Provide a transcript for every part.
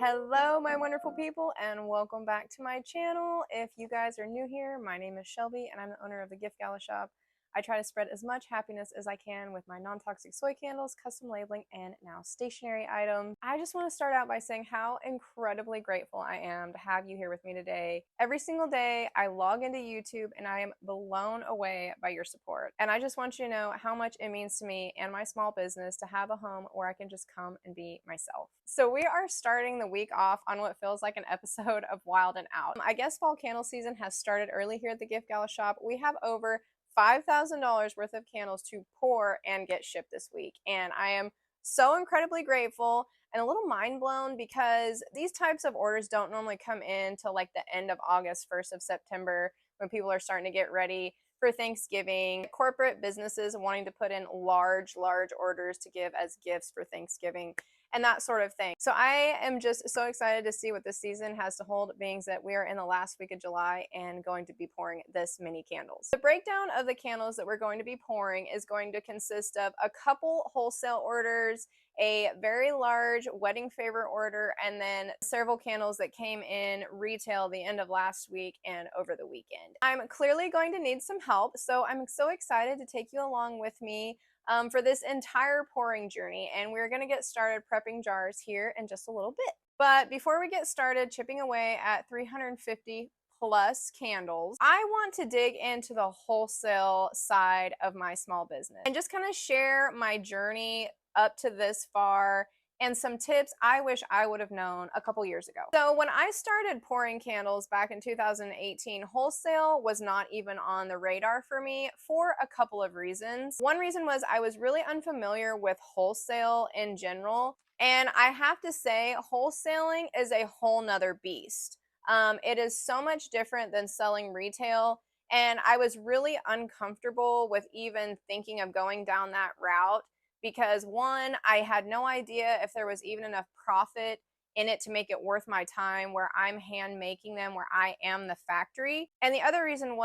Hello, my wonderful people, and welcome back to my channel. If you guys are new here, my name is Shelby, and I'm the owner of the Gift Gala Shop. I try to spread as much happiness as I can with my non-toxic soy candles, custom labeling, and now stationery items. I just want to start out by saying how incredibly grateful I am to have you here with me today. Every single day, I log into YouTube and I am blown away by your support. And I just want you to know how much it means to me and my small business to have a home where I can just come and be myself. So we are starting the week off on what feels like an episode of Wild and Out. I guess fall candle season has started early here at the Gift Gala Shop. We have over $5,000 worth of candles to pour and get shipped this week. And I am so incredibly grateful and a little mind blown because these types of orders don't normally come in till like the end of August, 1st of September, when people are starting to get ready for Thanksgiving. Corporate businesses wanting to put in large orders to give as gifts for Thanksgiving and that sort of thing. So I am just so excited to see what this season has to hold, being that we are in the last week of July and going to be pouring this many candles. The breakdown of the candles that we're going to be pouring is going to consist of a couple wholesale orders, a very large wedding favor order, and then several candles that came in retail the end of last week and over the weekend. I'm clearly going to need some help, so I'm so excited to take you along with me for this entire pouring journey, and we're going to get started prepping jars here in just a little bit. But before we get started chipping away at 350 plus candles, I want to dig into the wholesale side of my small business and just kind of share my journey up to this far and some tips I wish I would have known a couple years ago. So when I started pouring candles back in 2018, wholesale was not even on the radar for me for a couple of reasons. One reason was I was really unfamiliar with wholesale in general, and I have to say wholesaling is a whole nother beast. It is so much different than selling retail, and I was really uncomfortable with even thinking of going down that route because one, I had no idea if there was even enough profit in it to make it worth my time, where I'm hand making them, where I am the factory. And the other reason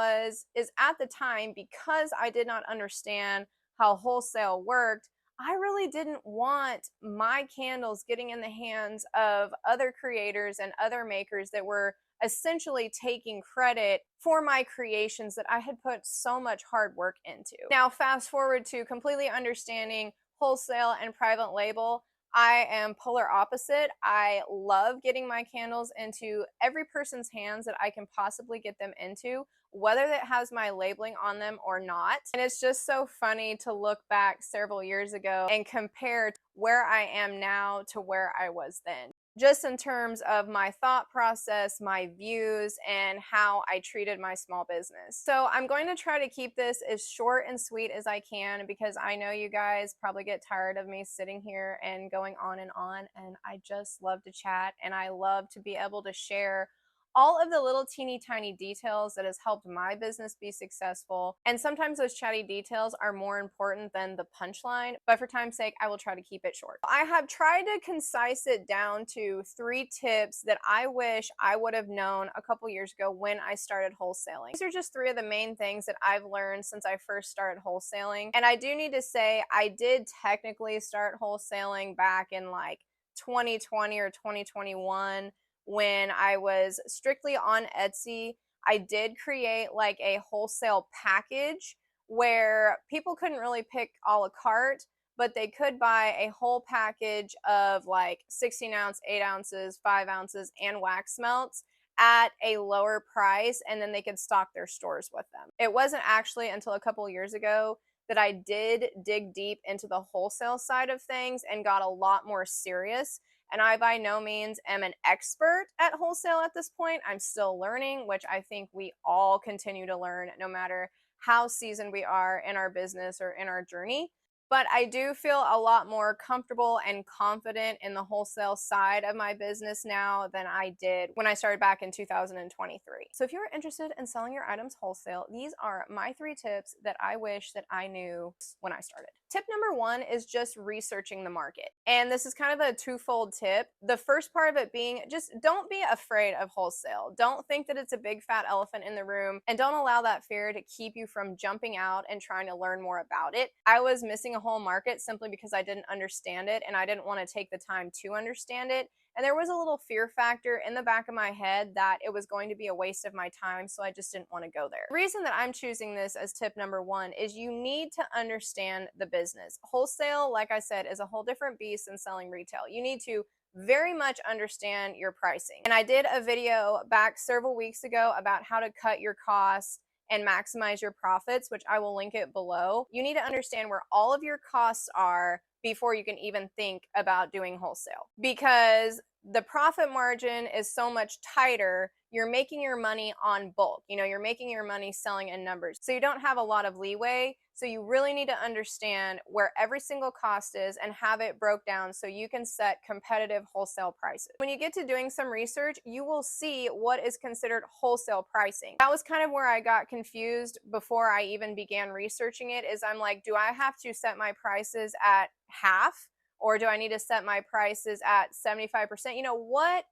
is at the time, because I did not understand how wholesale worked, I really didn't want my candles getting in the hands of other creators and other makers that were essentially taking credit for my creations that I had put so much hard work into. Now, fast forward to completely understanding wholesale and private label. I am polar opposite. I love getting my candles into every person's hands that I can possibly get them into, whether that has my labeling on them or not. And it's just so funny to look back several years ago and compare where I am now to where I was then, just in terms of my thought process, my views, and how I treated my small business. So I'm going to try to keep this as short and sweet as I can, because I know you guys probably get tired of me sitting here and going on, and I just love to chat, and I love to be able to share all of the little teeny tiny details that has helped my business be successful. And sometimes those chatty details are more important than the punchline, but for time's sake, I will try to keep it short. I have tried to concise it down to 3 tips that I wish I would have known a couple years ago when I started wholesaling. These are just 3 of the main things that I've learned since I first started wholesaling. And I do need to say, I did technically start wholesaling back in like 2020 or 2021. When I was strictly on Etsy. I did create like a wholesale package where people couldn't really pick a la carte, but they could buy a whole package of like 16 ounce, 8 ounces, 5 ounces, and wax melts at a lower price, and then they could stock their stores with them. It wasn't actually until a couple years ago that I did dig deep into the wholesale side of things and got a lot more serious. And I by no means am an expert at wholesale at this point. I'm still learning, which I think we all continue to learn no matter how seasoned we are in our business or in our journey. But I do feel a lot more comfortable and confident in the wholesale side of my business now than I did when I started back in 2023. So if you're interested in selling your items wholesale, these are my 3 tips that I wish that I knew when I started. Tip number 1 is just researching the market. And this is kind of a twofold tip. The first part of it being, just don't be afraid of wholesale. Don't think that it's a big fat elephant in the room, and don't allow that fear to keep you from jumping out and trying to learn more about it. I was missing a whole market simply because I didn't understand it, and I didn't want to take the time to understand it. And there was a little fear factor in the back of my head that it was going to be a waste of my time, so I just didn't want to go there. The reason that I'm choosing this as tip number 1 is you need to understand the business. Wholesale, like I said, is a whole different beast than selling retail. You need to very much understand your pricing. And I did a video back several weeks ago about how to cut your costs and maximize your profits, which I will link it below. You need to understand where all of your costs are before you can even think about doing wholesale, because the profit margin is so much tighter. You're making your money on bulk. You're making your money selling in numbers. So you don't have a lot of leeway. So you really need to understand where every single cost is and have it broke down so you can set competitive wholesale prices. When you get to doing some research, you will see what is considered wholesale pricing. That was kind of where I got confused before I even began researching it, is I'm like, do I have to set my prices at half? Or do I need to set my prices at 75%? What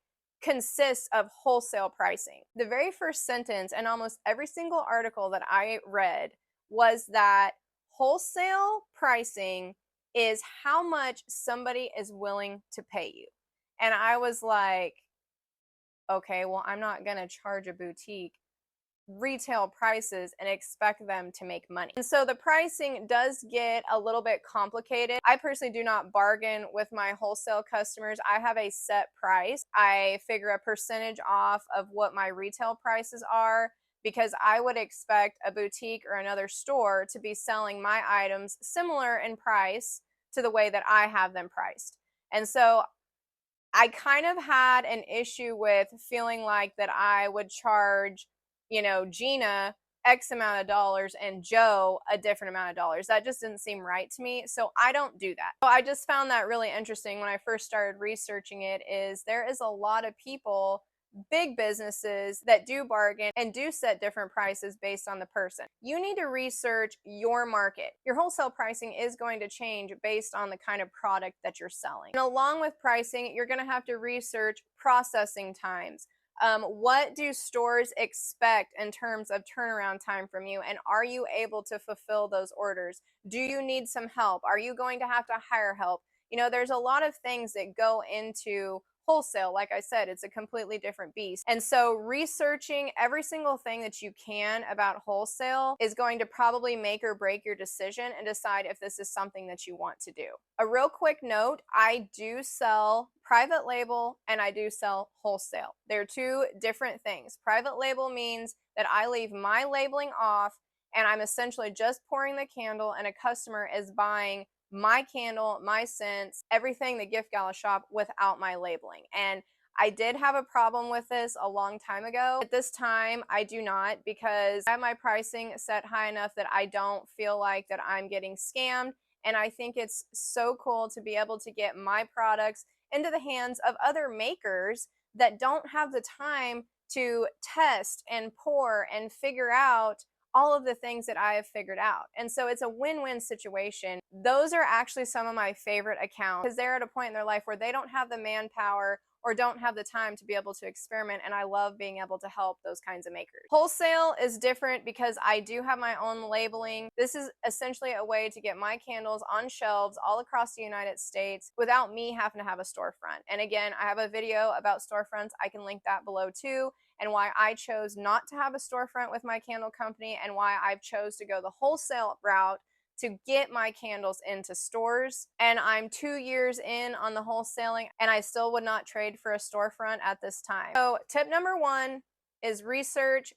consists of wholesale pricing? The very first sentence in almost every single article that I read was that wholesale pricing is how much somebody is willing to pay you. And I was like, okay, well, I'm not going to charge a boutique retail prices and expect them to make money. And so the pricing does get a little bit complicated. I personally do not bargain with my wholesale customers. I have a set price. I figure a percentage off of what my retail prices are, because I would expect a boutique or another store to be selling my items similar in price to the way that I have them priced. And so I kind of had an issue with feeling like that I would charge Gina X amount of dollars and Joe a different amount of dollars. That just didn't seem right to me. So I don't do that. So I just found that really interesting when I first started researching it, is there is a lot of people, big businesses, that do bargain and do set different prices based on the person. You need to research your market. Your wholesale pricing is going to change based on the kind of product that you're selling. And along with pricing, you're going to have to research processing times. What do stores expect in terms of turnaround time from you? And are you able to fulfill those orders? Do you need some help? Are you going to have to hire help? There's a lot of things that go into wholesale. Like I said, it's a completely different beast. And so researching every single thing that you can about wholesale is going to probably make or break your decision and decide if this is something that you want to do. A real quick note, I do sell private label and I do sell wholesale. They're two different things. Private label means that I leave my labeling off and I'm essentially just pouring the candle and a customer is buying my candle, my scents, everything the Gift Gala shop without my labeling. And I did have a problem with this a long time ago. At this time, I do not, because I have my pricing set high enough that I don't feel like that I'm getting scammed. And I think it's so cool to be able to get my products into the hands of other makers that don't have the time to test and pour and figure out all of the things that I have figured out. And so it's a win-win situation. Those are actually some of my favorite accounts, because they're at a point in their life where they don't have the manpower or don't have the time to be able to experiment, and I love being able to help those kinds of makers. Wholesale is different because I do have my own labeling. This is essentially a way to get my candles on shelves all across the United States without me having to have a storefront. And again, I have a video about storefronts. I can link that below too, and why I chose not to have a storefront with my candle company and why I've chose to go the wholesale route to get my candles into stores. And I'm 2 years in on the wholesaling and I still would not trade for a storefront at this time. So tip number 1 is research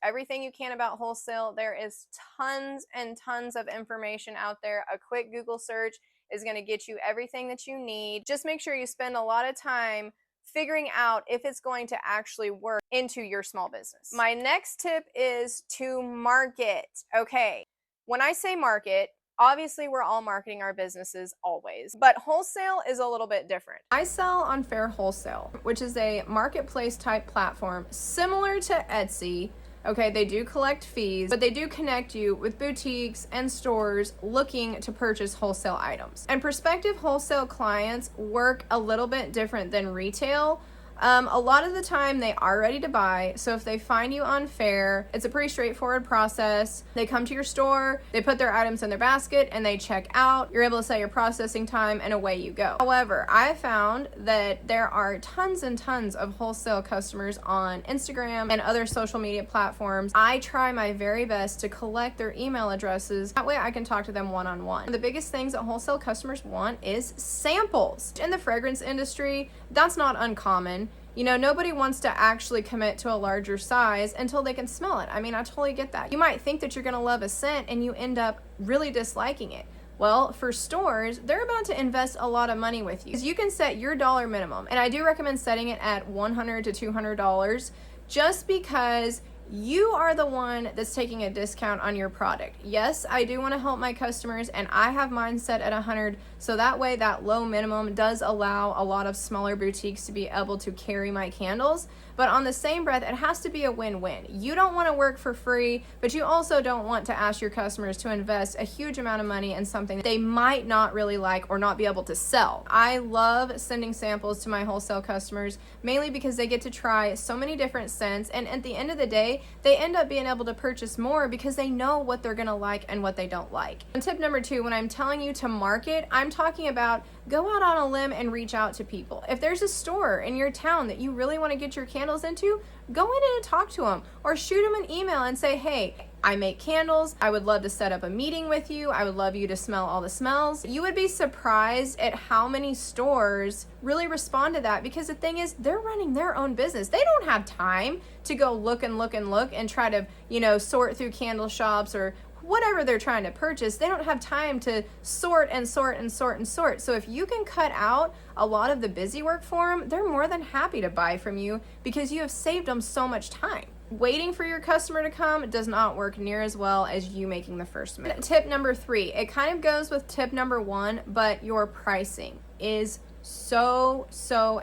everything you can about wholesale. There is tons and tons of information out there. A quick Google search is going to get you everything that you need. Just make sure you spend a lot of time figuring out if it's going to actually work into your small business. My next tip is to market. Okay, when I say market, obviously we're all marketing our businesses always, but wholesale is a little bit different. I sell on Fair Wholesale, which is a marketplace type platform similar to Etsy. Okay, they do collect fees, but they do connect you with boutiques and stores looking to purchase wholesale items. And prospective wholesale clients work a little bit different than retail. A lot of the time they are ready to buy, so if they find you unfair, it's a pretty straightforward process. They come to your store, they put their items in their basket, and they check out. You're able to set your processing time, and away you go. However, I found that there are tons and tons of wholesale customers on Instagram and other social media platforms. I try my very best to collect their email addresses. That way I can talk to them one-on-one. The biggest things that wholesale customers want is samples. In the fragrance industry, that's not uncommon. You know, nobody wants to actually commit to a larger size until they can smell it. I mean, I totally get that. You might think that you're gonna love a scent and you end up really disliking it. Well, for stores, they're about to invest a lot of money with you. You can set your dollar minimum, and I do recommend setting it at $100 to $200 just because you are the one that's taking a discount on your product. Yes, I do want to help my customers, and I have mine set at 100, so that way that low minimum does allow a lot of smaller boutiques to be able to carry my candles. But on the same breath, it has to be a win-win. You don't want to work for free, but you also don't want to ask your customers to invest a huge amount of money in something they might not really like or not be able to sell. I love sending samples to my wholesale customers, mainly because they get to try so many different scents, and at the end of the day, they end up being able to purchase more because they know what they're gonna like and what they don't like. And tip number 2, when I'm telling you to market, I'm talking about go out on a limb and reach out to people. If there's a store in your town that you really want to get your candles into, go in and talk to them, or shoot them an email and say, hey, I make candles. I would love to set up a meeting with you. I would love you to smell all the smells. You would be surprised at how many stores really respond to that, because the thing is, they're running their own business. They don't have time to go look and try to, sort through candle shops or whatever they're trying to purchase. They don't have time to sort. So if you can cut out a lot of the busy work for them, they're more than happy to buy from you because you have saved them so much time. Waiting for your customer to come does not work near as well as you making the first move. Tip number 3, it kind of goes with tip number 1, but your pricing is so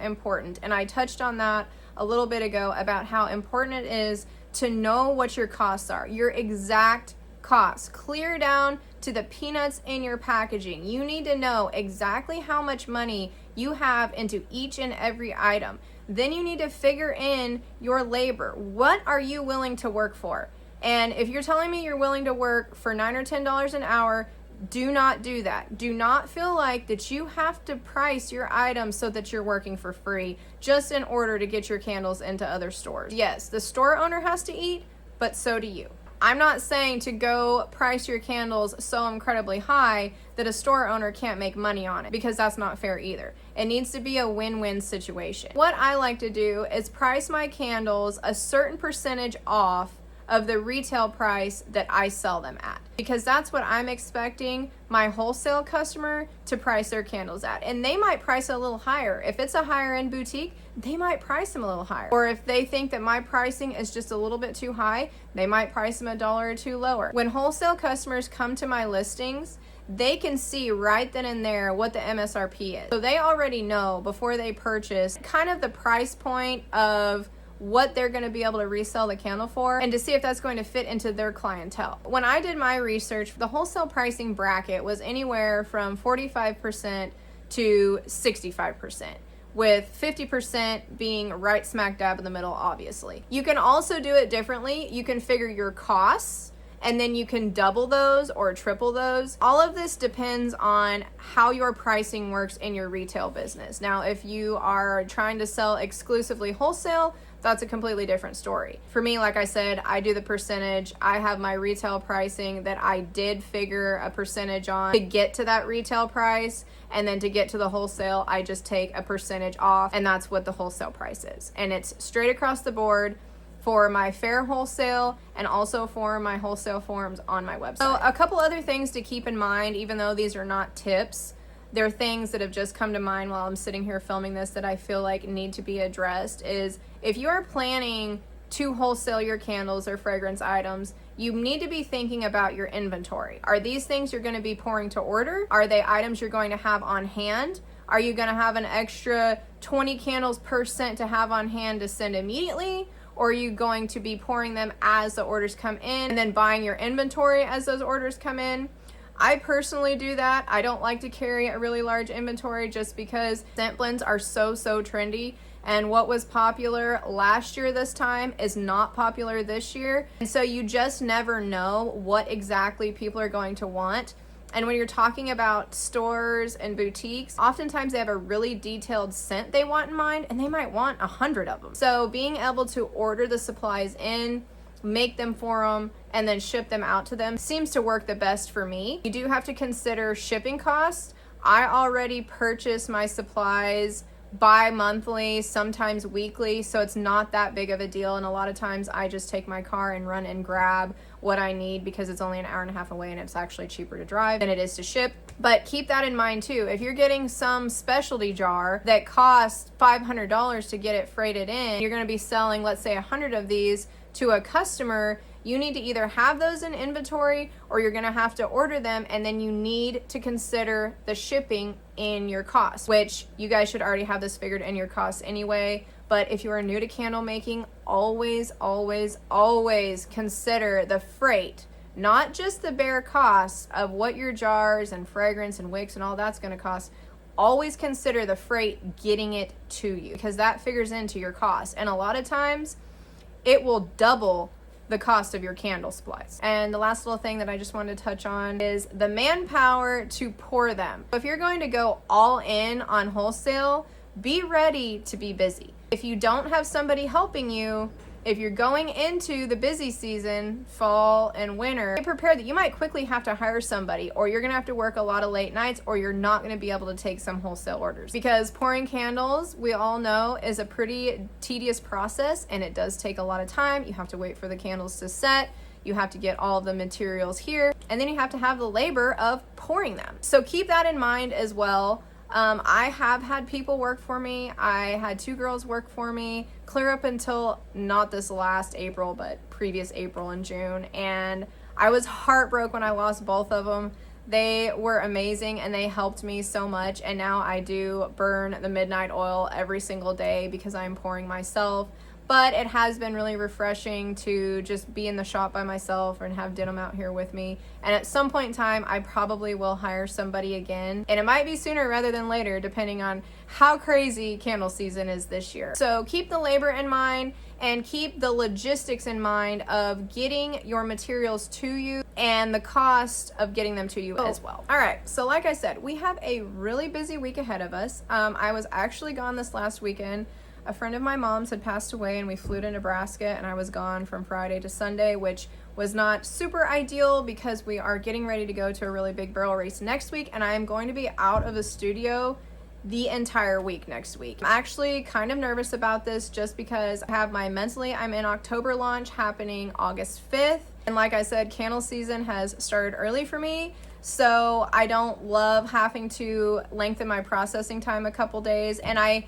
important. And I touched on that a little bit ago about how important it is to know what your costs are, your exact costs, clear down to the peanuts in your packaging. You need to know exactly how much money you have into each and every item. Then you need to figure in your labor. What are you willing to work for? And if you're telling me you're willing to work for $9 or $10 an hour, do not do that. Do not feel like that you have to price your items so that you're working for free just in order to get your candles into other stores. Yes, the store owner has to eat, but so do you. I'm not saying to go price your candles so incredibly high that a store owner can't make money on it, because that's not fair either. It needs to be a win-win situation. What I like to do is price my candles a certain percentage off of the retail price that I sell them at, because that's what I'm expecting my wholesale customer to price their candles at. And they might price a little higher. If it's a higher end boutique, they might price them a little higher. Or if they think that my pricing is just a little bit too high, they might price them $1 or $2 lower. When wholesale customers come to my listings, they can see right then and there what the MSRP is. So they already know before they purchase kind of the price point of what they're going to be able to resell the candle for, and to see if that's going to fit into their clientele. When I did my research, the wholesale pricing bracket was anywhere from 45% to 65%, with 50% being right smack dab in the middle, obviously. You can also do it differently. You can figure your costs, and then you can double those or triple those. All of this depends on how your pricing works in your retail business. Now, if you are trying to sell exclusively wholesale, that's a completely different story. For me, like I said, I do the percentage. I have my retail pricing that I did figure a percentage on to get to that retail price, and then to get to the wholesale, I just take a percentage off, and that's what the wholesale price is. And it's straight across the board for my fair wholesale and also for my wholesale forms on my website. So a couple other things to keep in mind, even though these are not tips, they're things that have just come to mind while I'm sitting here filming this that I feel like need to be addressed, is if you are planning to wholesale your candles or fragrance items, you need to be thinking about your inventory. Are these things you're going to be pouring to order? Are they items you're going to have on hand? Are you going to have an extra 20 candles per scent to have on hand to send immediately? Or are you going to be pouring them as the orders come in and then buying your inventory as those orders come in? I personally do that. I don't like to carry a really large inventory just because scent blends are so trendy, And what was popular last year this time is not popular this year. And so you just never know what exactly people are going to want. And when you're talking about stores and boutiques, oftentimes they have a really detailed scent they want in mind, and they might want 100 of them. So being able to order the supplies in, make them for them, and then ship them out to them seems to work the best for me. You do have to consider shipping costs. I already purchase my supplies bi-monthly, sometimes weekly, so it's not that big of a deal. And a lot of times I just take my car and run and grab what I need because it's only an hour and a half away and it's actually cheaper to drive than it is to ship. But keep that in mind too. If you're getting some specialty jar that costs $500 to get it freighted in, you're going to be selling, let's say, 100 of these to a customer. You need to either have those in inventory or you're going to have to order them, and then you need to consider the shipping in your costs, which you guys should already have this figured in your costs anyway. But if you are new to candle making, always, always, always consider the freight, not just the bare costs of what your jars and fragrance and wicks and all that's going to cost. Always consider the freight getting it to you, because that figures into your cost. And a lot of times it will double the cost of your candle supplies. And the last little thing that I just wanted to touch on is the manpower to pour them. If you're going to go all in on wholesale, be ready to be busy. If you don't have somebody helping you, if you're going into the busy season, fall and winter, be prepared that you might quickly have to hire somebody, or you're gonna have to work a lot of late nights, or you're not gonna be able to take some wholesale orders. Because pouring candles, we all know, is a pretty tedious process, and it does take a lot of time. You have to wait for the candles to set. You have to get all of the materials here, and then you have to have the labor of pouring them. So keep that in mind as well. I have had people work for me. I had 2 girls work for me clear up until not this last April, but previous April and June. And I was heartbroken when I lost both of them. They were amazing and they helped me so much. And now I do burn the midnight oil every single day because I'm pouring myself. But it has been really refreshing to just be in the shop by myself and have Denim out here with me. And at some point in time, I probably will hire somebody again. And it might be sooner rather than later, depending on how crazy candle season is this year. So keep the labor in mind and keep the logistics in mind of getting your materials to you and the cost of getting them to you as well. All right, so like I said, we have a really busy week ahead of us. I was actually gone this last weekend. A friend of my mom's had passed away and we flew to Nebraska, and I was gone from Friday to Sunday, which was not super ideal because we are getting ready to go to a really big barrel race next week, and I am going to be out of the studio the entire week next week. I'm actually kind of nervous about this just because I have my Mentally I'm in October launch happening August 5th. And like I said, candle season has started early for me. So I don't love having to lengthen my processing time a couple days. And I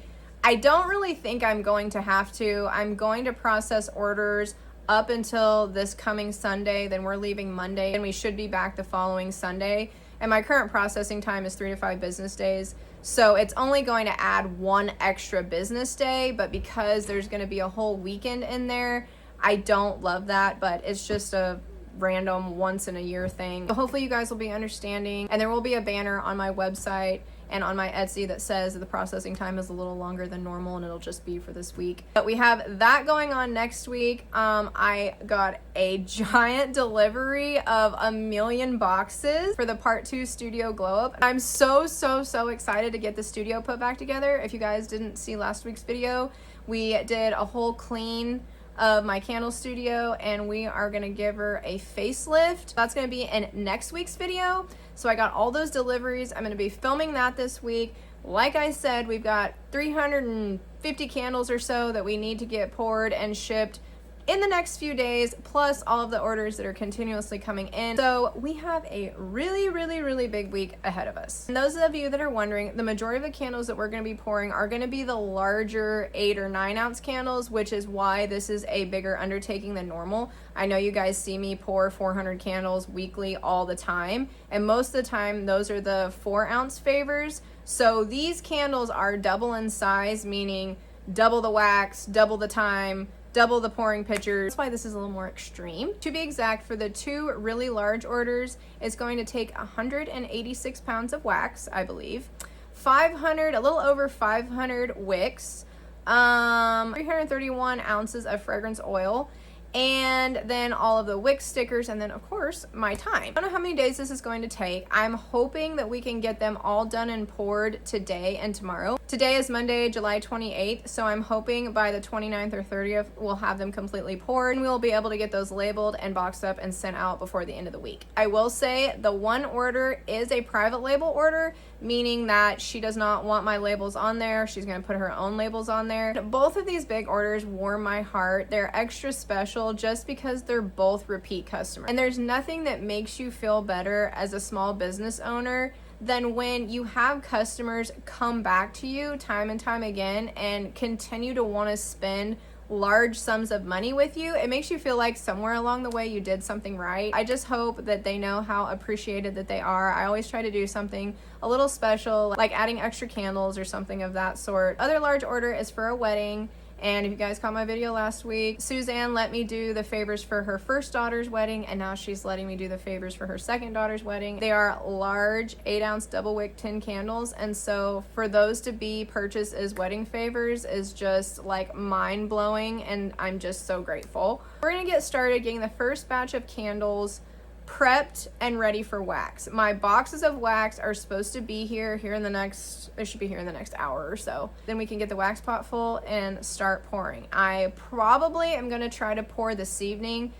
don't really think I'm going to have to. I'm going to process orders up until this coming Sunday. Then we're leaving Monday and we should be back the following Sunday. And my current processing time is 3 to 5 business days. So it's only going to add 1 extra business day, but because there's going to be a whole weekend in there, I don't love that, but it's just a random once in a year thing. So hopefully you guys will be understanding, and there will be a banner on my website and on my Etsy that says that the processing time is a little longer than normal, and it'll just be for this week. But we have that going on next week. I got a giant delivery of 1,000,000 boxes for the part 2 studio glow up. I'm so excited to get the studio put back together. If you guys didn't see last week's video, we did a whole clean of my candle studio, and we are gonna give her a facelift. That's gonna be in next week's video. So I got all those deliveries. I'm gonna be filming that this week. Like I said, we've got 350 candles or so that we need to get poured and shipped in the next few days, plus all of the orders that are continuously coming in. So we have a really big week ahead of us. And those of you that are wondering, the majority of the candles that we're going to be pouring are going to be the larger 8 or 9 ounce candles, which is why this is a bigger undertaking than normal. I know you guys see me pour 400 candles weekly all the time, and most of the time those are the 4 ounce favors. So these candles are double in size, meaning double the wax, double the time, double the pouring pitchers. That's why this is a little more extreme. To be exact, for the 2 really large orders, it's going to take 186 pounds of wax, I believe, 500, a little over 500 wicks, 331 ounces of fragrance oil, and then all of the wick stickers, and then of course my time. I don't know how many days this is going to take. I'm hoping that we can get them all done and poured today and tomorrow. Today is Monday, July 28th, so I'm hoping by the 29th or 30th we'll have them completely poured, and we'll be able to get those labeled and boxed up and sent out before the end of the week. I will say the one order is a private label order, meaning that she does not want my labels on there. She's going to put her own labels on there. Both of these big orders warm my heart. They're extra special just because they're both repeat customers. And there's nothing that makes you feel better as a small business owner than when you have customers come back to you time and time again and continue to want to spend large sums of money with you. It makes you feel like somewhere along the way you did something right. I just hope that they know how appreciated that they are. I always try to do something a little special, like adding extra candles or something of that sort. Other large order is for a wedding. And if you guys caught my video last week, Suzanne let me do the favors for her first daughter's wedding, and now she's letting me do the favors for her second daughter's wedding. They are large 8-ounce double wick tin candles, and so for those to be purchased as wedding favors is just like mind-blowing, and I'm just so grateful. We're gonna get started getting the first batch of candles prepped and ready for wax. My boxes of wax are supposed to be here in the next, they should be here in the next hour or so. Then we can get the wax pot full and start pouring. I probably am going to try to pour this evening.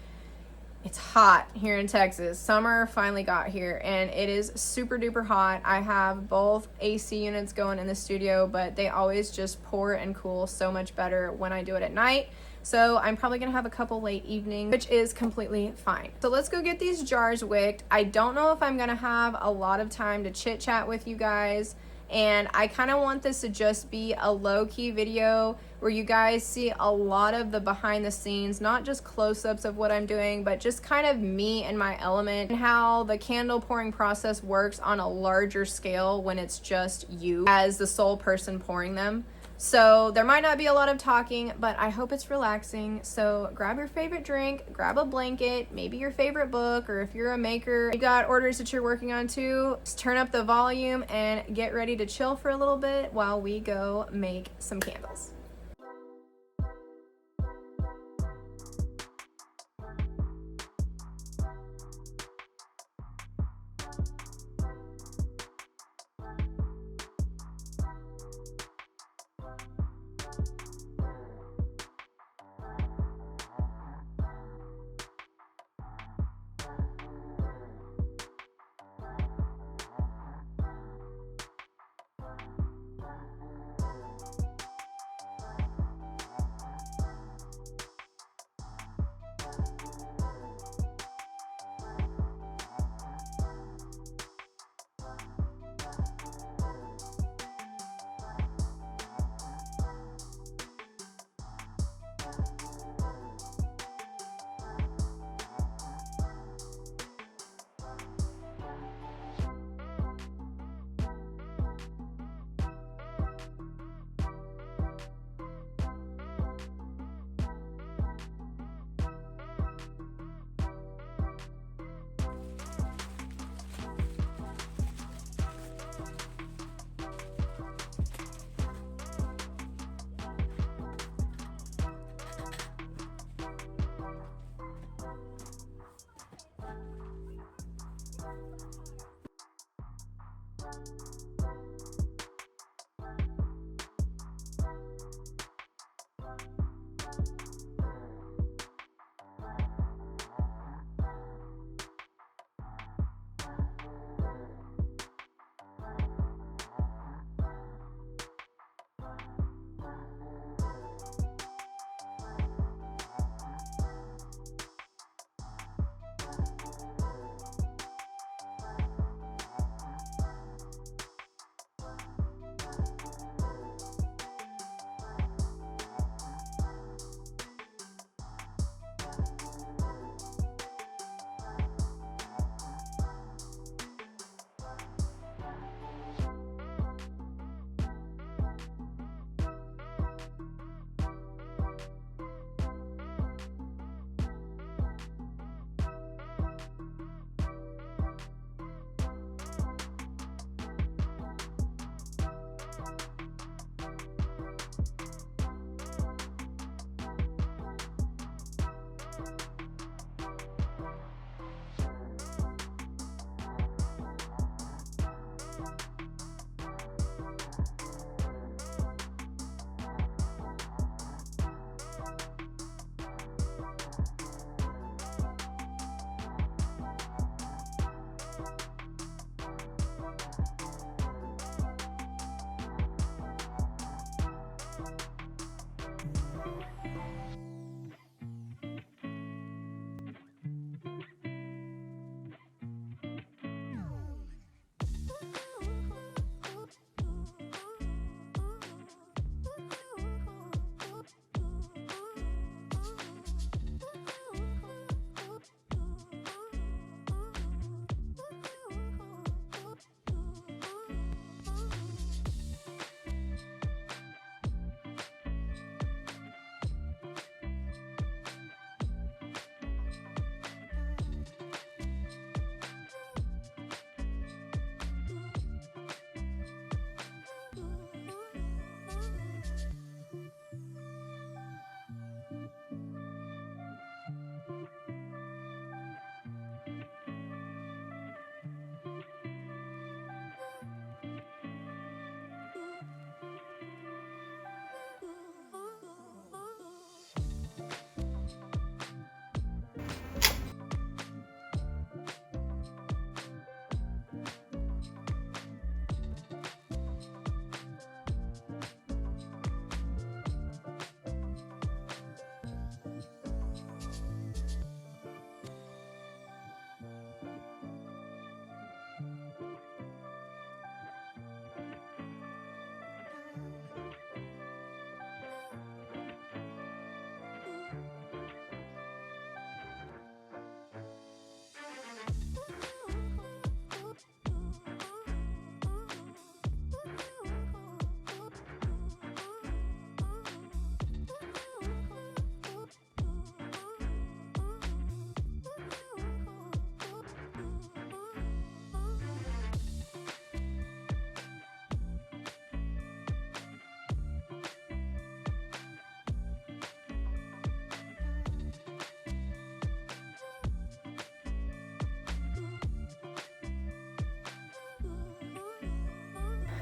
It's hot here in Texas. Summer finally got here and it is super duper hot. I have both AC units going in the studio, but they always just pour and cool so much better when I do it at night. So I'm probably gonna have a couple late evenings, which is completely fine. So let's go get these jars wicked. I don't know if I'm gonna have a lot of time to chit chat with you guys, and I kind of want this to just be a low-key video where you guys see a lot of the behind the scenes, not just close-ups of what I'm doing, but just kind of me and my element and how the candle pouring process works on a larger scale when it's just you as the sole person pouring them. So there might not be a lot of talking, but I hope it's relaxing. So grab your favorite drink, grab a blanket, maybe your favorite book, or if you're a maker, you got orders that you're working on too, just turn up the volume and get ready to chill for a little bit while we go make some candles.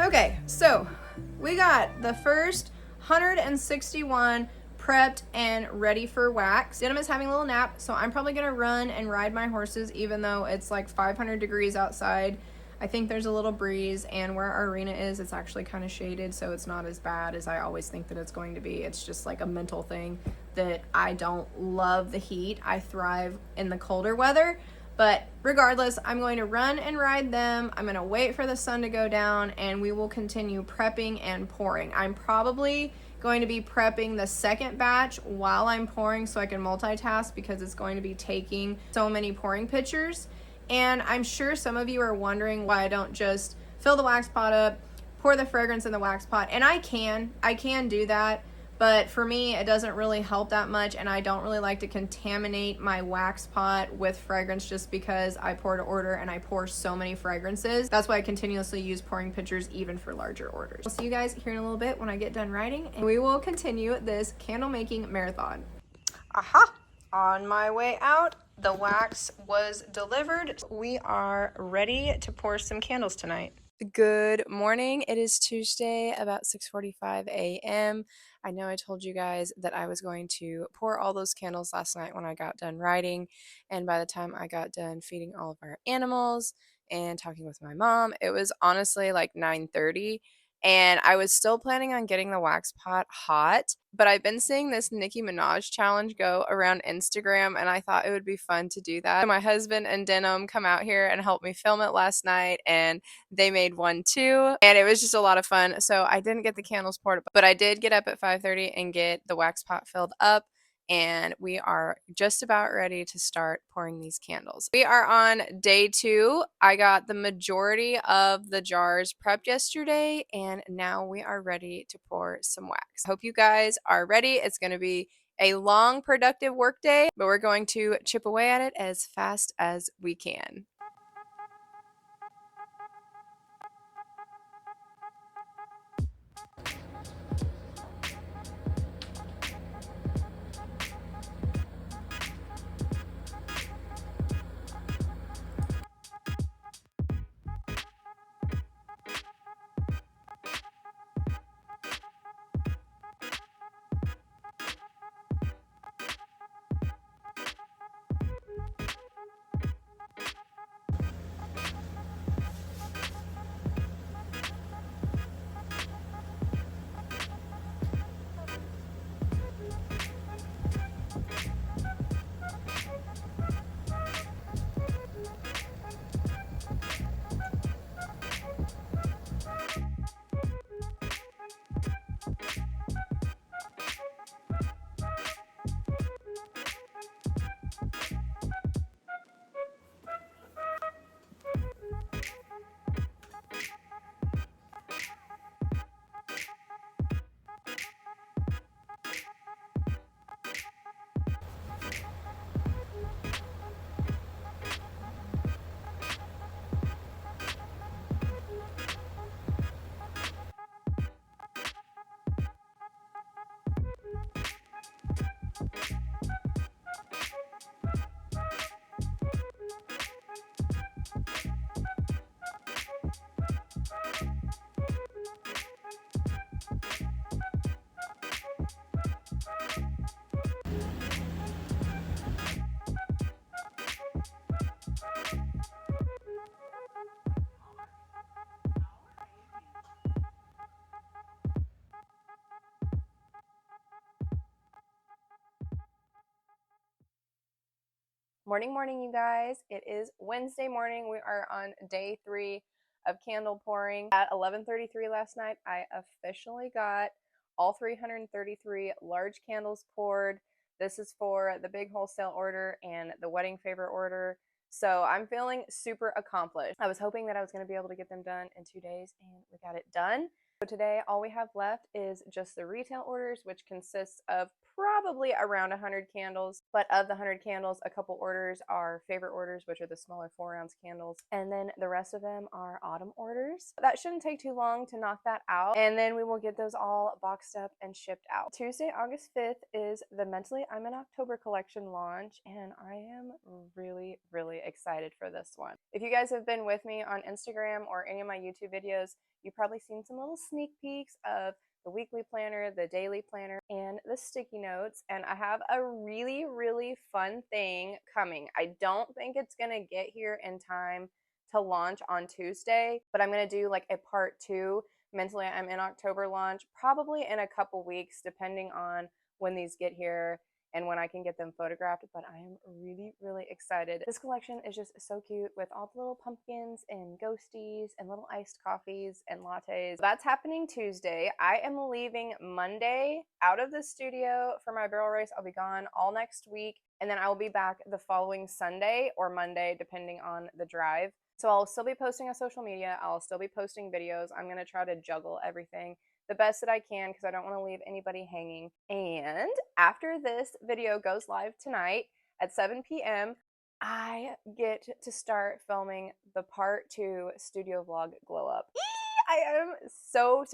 Okay, so we got the first 161 prepped and ready for wax. Denim is having a little nap, so I'm probably gonna run and ride my horses even though it's like 500 degrees outside. I think there's a little breeze, and where our arena is, it's actually kind of shaded, so it's not as bad as I always think that it's going to be. It's just like a mental thing that I don't love the heat. I thrive in the colder weather. But regardless, I'm going to run and ride them. I'm going to wait for the sun to go down, and we will continue prepping and pouring. I'm probably going to be prepping the second batch while I'm pouring so I can multitask, because it's going to be taking so many pouring pictures. And I'm sure some of you are wondering why I don't just fill the wax pot up, pour the fragrance in the wax pot. And I can do that. But for me, it doesn't really help that much, and I don't really like to contaminate my wax pot with fragrance just because I pour to order and I pour so many fragrances. That's why I continuously use pouring pitchers even for larger orders. I'll see you guys here in a little bit when I get done writing, and we will continue this candle making marathon. Aha! On my way out, the wax was delivered. We are ready to pour some candles tonight. Good morning. It is Tuesday, about 6:45 a.m. I know I told you guys that I was going to pour all those candles last night when I got done writing, and by the time I got done feeding all of our animals and talking with my mom, it was honestly like 9:30. And I was still planning on getting the wax pot hot, but I've been seeing this Nicki Minaj challenge go around Instagram, and I thought it would be fun to do that. My husband and Denim come out here and helped me film it last night, and they made one too, and it was just a lot of fun. So I didn't get the candles poured, but I did get up at 5:30 and get the wax pot filled up, and we are just about ready to start pouring these candles. We are on day 2. I got the majority of the jars prepped yesterday, and now we are ready to pour some wax. Hope you guys are ready. It's going to be a long, productive work day, but we're going to chip away at it as fast as we can. Morning, you guys. It is Wednesday morning. We are on day 3 of candle pouring. At 11:33 last night, I officially got all 333 large candles poured. This is for the big wholesale order and the wedding favor order. So I'm feeling super accomplished. I was hoping that I was going to be able to get them done in 2 days, and we got it done. So today all we have left is just the retail orders, which consists of probably around 100 candles, but of the 100 candles, a couple orders are favorite orders, which are the smaller 4-ounce candles, and then the rest of them are autumn orders. That shouldn't take too long to knock that out, and then we will get those all boxed up and shipped out. Tuesday, August 5th is the Mentally I'm in October collection launch, and I am really excited for this one. If you guys have been with me on Instagram or any of my YouTube videos, you've probably seen some little sneak peeks of the weekly planner, the daily planner, and the sticky notes, and I have a really fun thing coming. I don't think it's gonna get here in time to launch on Tuesday, but I'm gonna do like a part 2 Mentally I'm in October launch probably in a couple weeks depending on when these get here and when I can get them photographed, but I am really excited. This collection is just so cute with all the little pumpkins and ghosties and little iced coffees and lattes. That's happening Tuesday. I am leaving Monday out of the studio for my barrel race. I'll be gone all next week, and then I will be back the following Sunday or Monday depending on the drive. So I'll still be posting on social media. I'll still be posting videos. I'm going to try to juggle everything the best that I can because I don't want to leave anybody hanging. And after this video goes live tonight at 7 p.m., I get to start filming the part 2 studio vlog glow up. I am so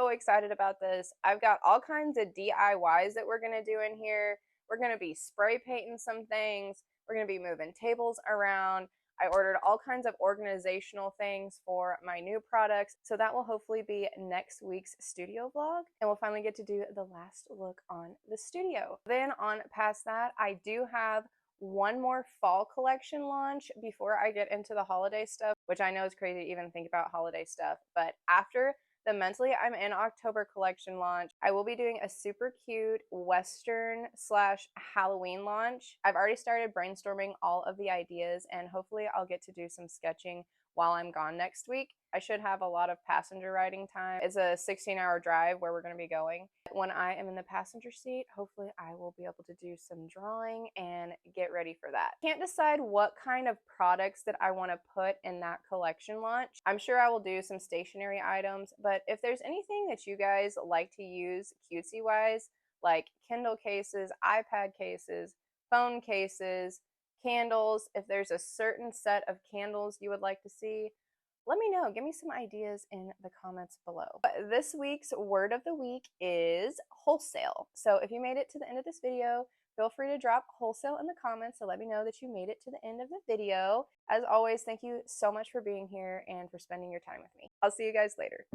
excited about this. I've got all kinds of DIYs that we're going to do in here. We're going to be spray painting some things. We're going to be moving tables around. I ordered all kinds of organizational things for my new products, so that will hopefully be next week's studio vlog, and we'll finally get to do the last look on the studio. Then on past that, I do have one more fall collection launch before I get into the holiday stuff, which I know is crazy to even think about holiday stuff, but after the Mentally I'm in October collection launch, I will be doing a super cute Western / Halloween launch. I've already started brainstorming all of the ideas, and hopefully I'll get to do some sketching while I'm gone next week. I should have a lot of passenger riding time. It's a 16-hour drive where we're going to be going. When I am in the passenger seat, hopefully I will be able to do some drawing and get ready for that. Can't decide what kind of products that I want to put in that collection launch. I'm sure I will do some stationery items, but if there's anything that you guys like to use cutesy-wise, like Kindle cases, iPad cases, phone cases, candles, if there's a certain set of candles you would like to see, let me know. Give me some ideas in the comments below. But this week's word of the week is wholesale. So if you made it to the end of this video, feel free to drop wholesale in the comments to let me know that you made it to the end of the video. As always, thank you so much for being here and for spending your time with me. I'll see you guys later.